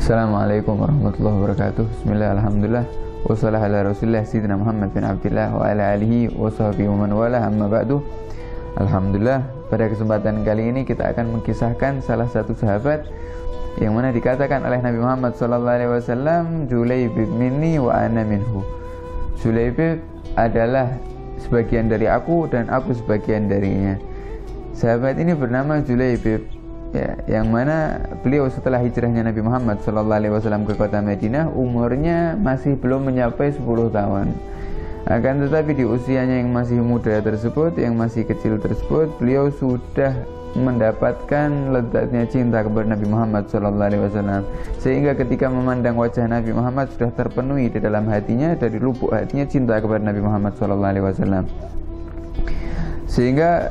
Assalamualaikum warahmatullahi wabarakatuh. Bismillah, alhamdulillah, wassalahu ala rasulillah sayyidina Muhammad bin Abdillah wa ala alihi wa sahbihi wa man wala, amma ba'du. Alhamdulillah, pada kesempatan kali ini kita akan mengisahkan salah satu sahabat yang mana dikatakan oleh Nabi Muhammad SAW, Julaibib minni wa ana minhu. Julaibib adalah sebagian dari aku dan aku sebagian darinya. Sahabat ini bernama Julaibib, ya, yang mana beliau setelah hijrahnya Nabi Muhammad SAW ke kota Madinah, umurnya masih belum mencapai 10 tahun. Akan tetapi di usianya yang masih muda tersebut, yang masih kecil tersebut, beliau sudah mendapatkan lezatnya cinta kepada Nabi Muhammad SAW, sehingga ketika memandang wajah Nabi Muhammad sudah terpenuhi di dalam hatinya, dari lubuk hatinya cinta kepada Nabi Muhammad SAW. Sehingga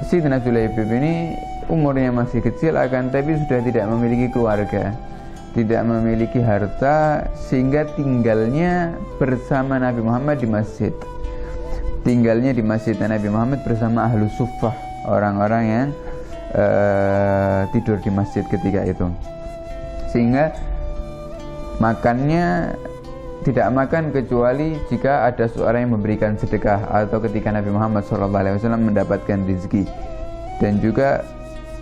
Sayyidina Julaibib ini umurnya masih kecil, akan tapi sudah tidak memiliki keluarga, tidak memiliki harta, sehingga tinggalnya bersama Nabi Muhammad di masjid. Tinggalnya di masjid Nabi Muhammad bersama ahlu suffah, orang-orang yang tidur di masjid ketika itu. Sehingga makannya tidak makan kecuali jika ada seorang yang memberikan sedekah, atau ketika Nabi Muhammad SAW mendapatkan rezeki. Dan juga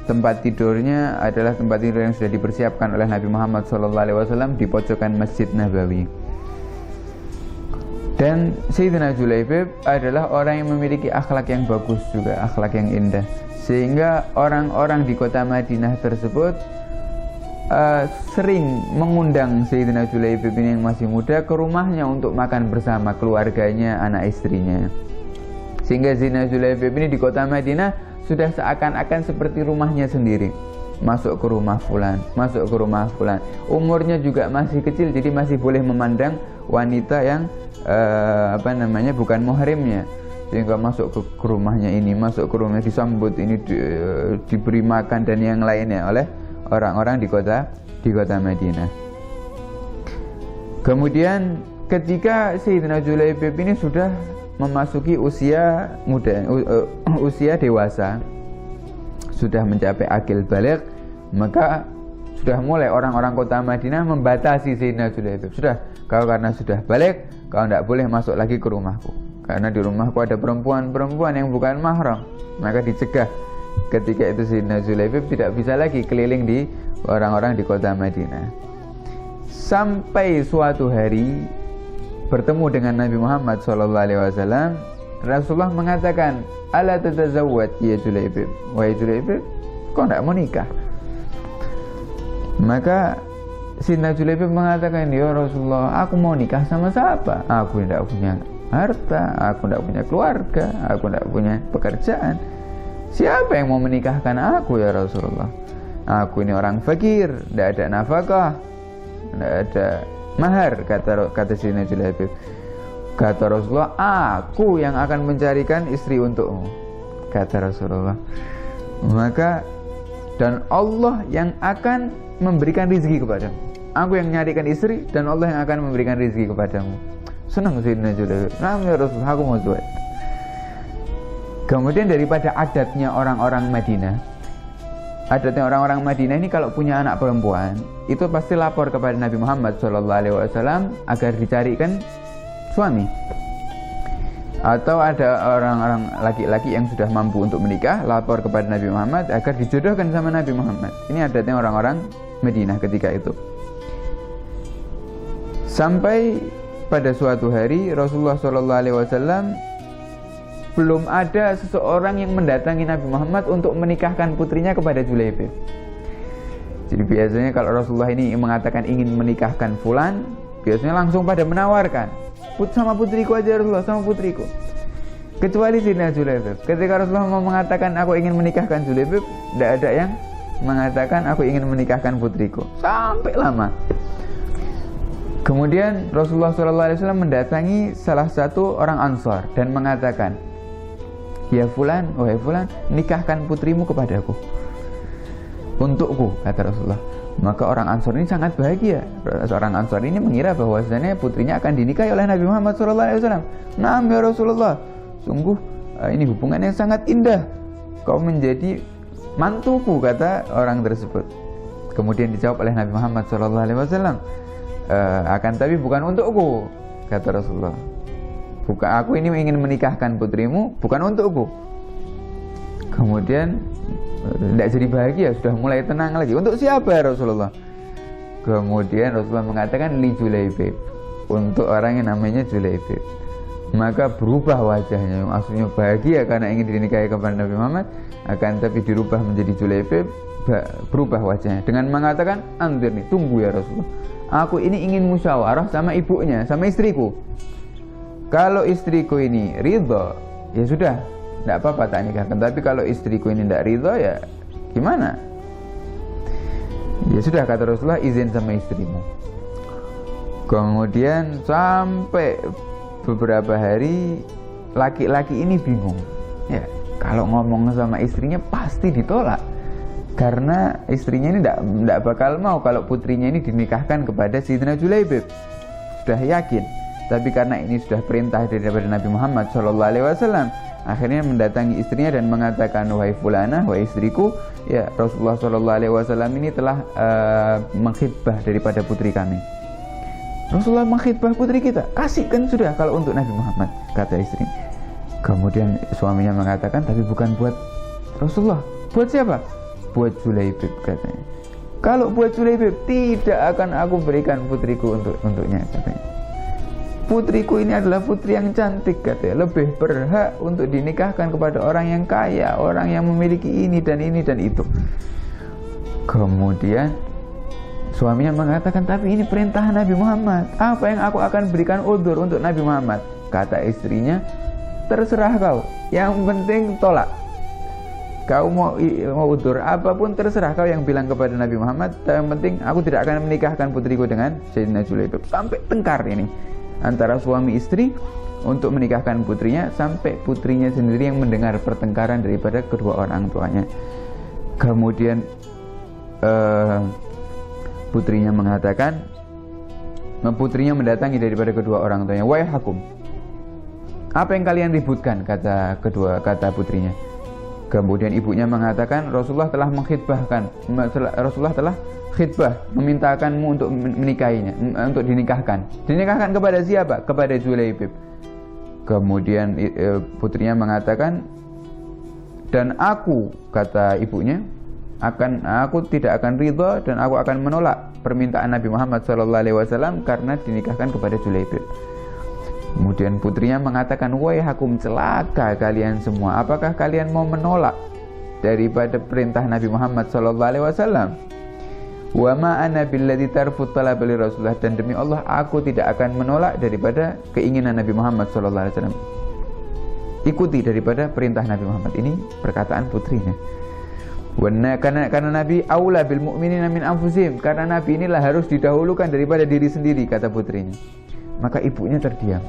tempat tidurnya adalah tempat tidur yang sudah dipersiapkan oleh Nabi Muhammad SAW di pojokan Masjid Nabawi. Dan Sayyidina Julaibib adalah orang yang memiliki akhlak yang bagus juga, akhlak yang indah, sehingga orang-orang di kota Madinah tersebut sering mengundang Sayyidina Julaibib ini yang masih muda ke rumahnya untuk makan bersama keluarganya, anak istrinya. Sehingga Sayyidina Julaibib ini di kota Madinah sudah seakan-akan seperti rumahnya sendiri. Masuk ke rumah fulan, masuk ke rumah fulan. Umurnya juga masih kecil, jadi masih boleh memandang wanita yang bukan muhrimnya. Sehingga masuk ke rumahnya ini, masuk ke rumahnya, disambut ini, diberi makan dan yang lainnya oleh orang-orang di kota Madinah. Kemudian ketika Sayyidina Julaibib ini sudah memasuki usia muda, usia dewasa, sudah mencapai akil baligh, maka sudah mulai orang-orang kota Madinah membatasi Sayyidina Julaibib. Sudah, kau karena sudah baligh, kau tidak boleh masuk lagi ke rumahku, karena di rumahku ada perempuan-perempuan yang bukan mahram. Maka dicegah. Ketika itu Sayyidina Julaibib tidak bisa lagi keliling di orang-orang di kota Madinah. Sampai suatu hari bertemu dengan Nabi Muhammad SAW, Rasulullah mengatakan, "Ala tatazawwaj ya Julaibib?" Wahai Julaibib, kau tidak mau nikah? Maka Sayyidina Julaibib mengatakan, "Ya Rasulullah, aku mau nikah sama siapa? Aku tidak punya harta, aku tidak punya keluarga, aku tidak punya pekerjaan. Siapa yang mau menikahkan aku ya Rasulullah? Aku ini orang fakir, tidak ada nafkah, tidak ada mahar," kata Sayyidina Julaibib. Kata Rasulullah, "Aku yang akan mencarikan istri untukmu," kata Rasulullah. Maka dan Allah yang akan memberikan rezeki kepadamu. Aku yang nyarikan istri dan Allah yang akan memberikan rezeki kepadamu. Senang Sayyidina Julaibib. "Nah ya Rasulullah, aku mau zuwaj." Kemudian daripada adatnya orang-orang Madinah, ini kalau punya anak perempuan itu pasti lapor kepada Nabi Muhammad SAW agar dicarikan suami. Atau ada orang-orang laki-laki yang sudah mampu untuk menikah, lapor kepada Nabi Muhammad agar dijodohkan sama Nabi Muhammad. Ini adatnya orang-orang Madinah ketika itu. Sampai pada suatu hari Rasulullah SAW belum ada seseorang yang mendatangi Nabi Muhammad untuk menikahkan putrinya kepada Julaibib. Jadi biasanya kalau Rasulullah ini mengatakan ingin menikahkan fulan, biasanya langsung pada menawarkan, "Sama putriku aja Rasulullah, sama putriku." Kecuali Sayyidina Julaibib. Ketika Rasulullah mau mengatakan aku ingin menikahkan Julaibib, tidak ada yang mengatakan aku ingin menikahkan putriku. Sampai lama. Kemudian Rasulullah SAW mendatangi salah satu orang Ansar dan mengatakan, "Ya fulan, wahai fulan, nikahkan putrimu kepadaku, untukku," kata Rasulullah. Maka orang Ansar ini sangat bahagia. Seorang Ansar ini mengira bahwasanya putrinya akan dinikahi oleh Nabi Muhammad SAW. "Naam ya Rasulullah, sungguh ini hubungan yang sangat indah. Kau menjadi mantuku," kata orang tersebut. Kemudian dijawab oleh Nabi Muhammad SAW, akan tapi bukan untukku, kata Rasulullah. Bukan, aku ini ingin menikahkan putrimu, bukan untukku. Kemudian tidak jadi bahagia, sudah mulai tenang lagi. Untuk siapa ya Rasulullah? Kemudian Rasulullah mengatakan li Julaibib, untuk orang yang namanya Julaibib. Maka berubah wajahnya, maksudnya bahagia karena ingin dinikahi kepada Nabi Muhammad, akan tapi dirubah menjadi Julaibib, berubah wajahnya dengan mengatakan, anzir nih, tunggu ya Rasulullah, aku ini ingin musyawarah sama ibunya, sama istriku. Kalau istriku ini ridho, ya sudah, tidak apa-apa tak nikahkan. Tapi kalau istriku ini tidak ridho, ya gimana? Ya sudah, kata Rasulullah, izin sama istrimu. Kemudian sampai beberapa hari laki-laki ini bingung. Ya, kalau ngomong sama istrinya pasti ditolak. Karena istrinya ini tidak bakal mau kalau putrinya ini dinikahkan kepada Sayyidina Julaibib. Sudah yakin. Tapi karena ini sudah perintah daripada Nabi Muhammad SAW, akhirnya mendatangi istrinya dan mengatakan, wahai fulana, wahai istriku, ya Rasulullah SAW ini telah mengkhidbah daripada putri kami. Rasulullah mengkhidbah putri kita, kasihkan sudah kalau untuk Nabi Muhammad, kata istri. Kemudian suaminya mengatakan, tapi bukan buat Rasulullah. Buat siapa? Buat Julaibib, katanya. Kalau buat Julaibib, tidak akan aku berikan putriku untuknya, katanya. Putriku ini adalah putri yang cantik, katanya, lebih berhak untuk dinikahkan kepada orang yang kaya, orang yang memiliki ini dan itu. Kemudian suaminya mengatakan, tapi ini perintah Nabi Muhammad, apa yang aku akan berikan udzur untuk Nabi Muhammad? Kata istrinya, terserah kau, yang penting tolak. Kau mau udzur apapun terserah kau, yang bilang kepada Nabi Muhammad, yang penting aku tidak akan menikahkan putriku dengan Sayyidina Julaibib. Sampai tengkar ini antara suami istri untuk menikahkan putrinya, sampai putrinya sendiri yang mendengar pertengkaran daripada kedua orang tuanya. Kemudian putrinya mendatangi daripada kedua orang tuanya, wahai hakum, apa yang kalian ributkan, kata putrinya. Kemudian ibunya mengatakan, Rasulullah telah mengkhidbahkan, Rasulullah telah khidbah memintakanmu untuk menikahinya, untuk dinikahkan kepada siapa? Kepada Julaibib. Kemudian putrinya mengatakan, dan aku, kata ibunya, aku tidak akan ridha dan aku akan menolak permintaan Nabi Muhammad SAW karena dinikahkan kepada Julaibib. Kemudian putrinya mengatakan, wahai hakum, celaka kalian semua, apakah kalian mau menolak daripada perintah Nabi Muhammad SAW? Wa ma ana billadzi tarfut talab li Rasulullah, dan demi Allah aku tidak akan menolak daripada keinginan Nabi Muhammad SAW. Ikuti daripada perintah Nabi Muhammad. Ini perkataan putrinya. Karena Nabi aula bil mu'minina min anfusihim, karena Nabi inilah harus didahulukan daripada diri sendiri, kata putrinya. Maka ibunya terdiam.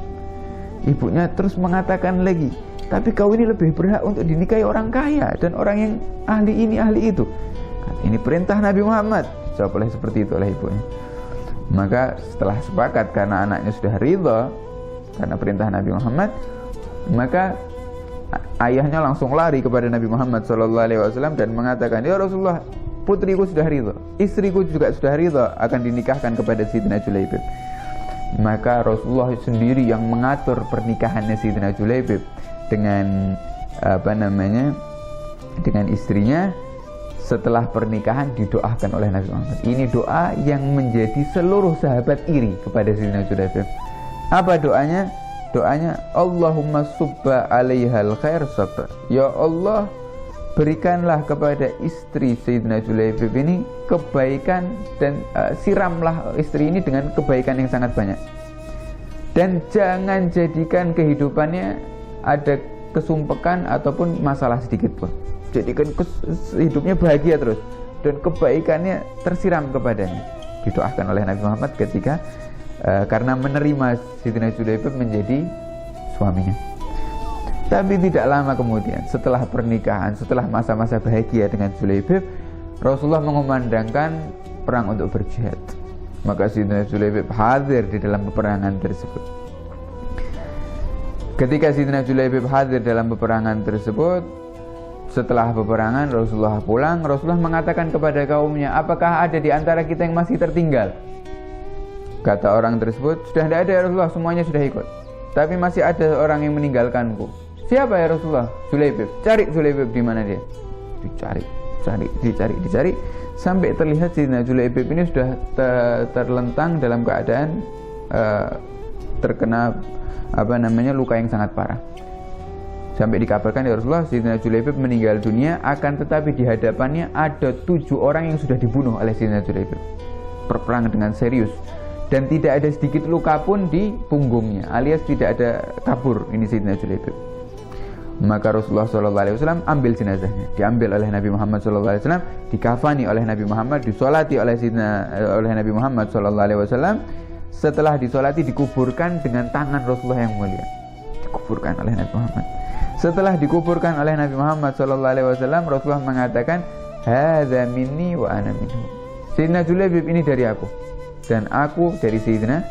Ibunya terus mengatakan lagi, tapi kau ini lebih berhak untuk dinikahi orang kaya dan orang yang ahli ini ahli itu. Ini perintah Nabi Muhammad. Jawab oleh seperti itu oleh ibunya. Maka setelah sepakat karena anaknya sudah ridha karena perintah Nabi Muhammad, maka ayahnya langsung lari kepada Nabi Muhammad SAW dan mengatakan, ya Rasulullah, putriku sudah ridha, istriku juga sudah ridha akan dinikahkan kepada Sayyidina Julaibib. Maka Rasulullah sendiri yang mengatur pernikahannya Sayyidina Julaibib dengan dengan istrinya. Setelah pernikahan didoakan oleh Nabi Muhammad. Ini doa yang menjadi seluruh sahabat iri kepada Sayyidina Julaibib. Apa doanya? Doanya, Allahumma subba alaihal khair sabba. Ya Allah, berikanlah kepada istri Sayyidina Julaibib ini kebaikan dan siramlah istri ini dengan kebaikan yang sangat banyak. Dan jangan jadikan kehidupannya ada kesumpekan ataupun masalah sedikit pun. Jadikan hidupnya bahagia terus dan kebaikannya tersiram kepadanya. Didoakan oleh Nabi Muhammad ketika karena menerima Sayyidina Julaibib menjadi suaminya. Tapi tidak lama kemudian, setelah pernikahan, setelah masa-masa bahagia dengan Julaibib, Rasulullah mengumandangkan perang untuk berjihad. Maka Sayyidina Julaibib hadir di dalam peperangan tersebut. Ketika Sayyidina Julaibib hadir dalam peperangan tersebut, Setelah peperangan, Rasulullah pulang. Rasulullah mengatakan kepada kaumnya, apakah ada di antara kita yang masih tertinggal? Kata orang tersebut, sudah tidak ada ya Rasulullah, semuanya sudah ikut. Tapi masih ada orang yang meninggalkanku. Siapa ya Rasulullah? Julaibib. Cari Julaibib, di mana dia? Dicari. Sampai terlihat Sayyidina Julaibib ini sudah terlentang dalam keadaan terkena luka yang sangat parah. Sampai dikabarkan ya Rasulullah, Sayyidina Julaibib meninggal dunia, akan tetapi di hadapannya ada 7 orang yang sudah dibunuh oleh Sayyidina Julaibib. Berperang dengan serius. Dan tidak ada sedikit luka pun di punggungnya, alias tidak ada kabur ini Sayyidina Julaibib. Maka Rasulullah SAW ambil jenazahnya, diambil oleh Nabi Muhammad SAW, dikafani oleh Nabi Muhammad, disolati oleh Nabi Muhammad SAW. Setelah disolati, dikuburkan dengan tangan Rasulullah yang mulia, dikuburkan oleh Nabi Muhammad. Setelah dikuburkan oleh Nabi Muhammad SAW, Rasulullah mengatakan, hadza minni wa ana minhu. Sayyidina Julaibib ini dari aku, dan aku dari Sayyidina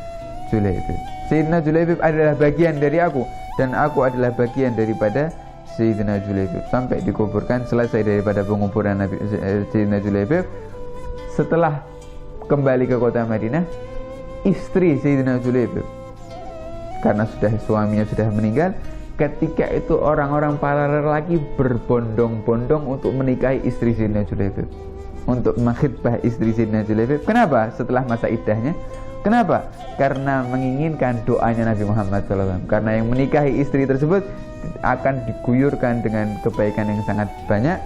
Julaibib. Sayyidina Julaibib adalah bagian dari aku, dan aku adalah bagian daripada Sayyidina Julaibib. Sampai dikuburkan, selesai daripada penguburan Sayyidina Julaibib. Setelah kembali ke kota Madinah, istri Sayyidina Julaibib, karena suaminya sudah meninggal, ketika itu orang-orang para lelaki berbondong-bondong untuk menikahi istri Sayyidina Julaibib, untuk mengkhitbah istri Sayyidina Julaibib. Kenapa? Setelah masa iddahnya. Kenapa? Karena menginginkan doanya Nabi Muhammad SAW. Karena yang menikahi istri tersebut akan diguyurkan dengan kebaikan yang sangat banyak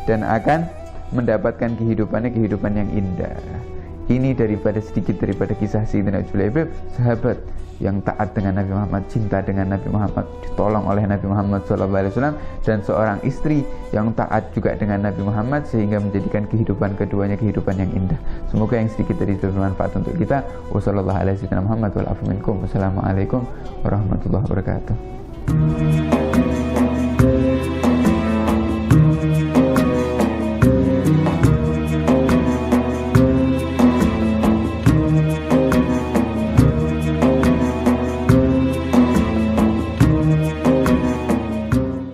dan akan mendapatkan kehidupan yang indah. Ini sedikit daripada kisah Sayyidina Julaibib, sahabat yang taat dengan Nabi Muhammad, cinta dengan Nabi Muhammad, ditolong oleh Nabi Muhammad SAW, dan seorang istri yang taat juga dengan Nabi Muhammad, sehingga menjadikan kehidupan keduanya kehidupan yang indah. Semoga yang sedikit dari itu bermanfaat untuk kita. Wassalamualaikum warahmatullahi wabarakatuh.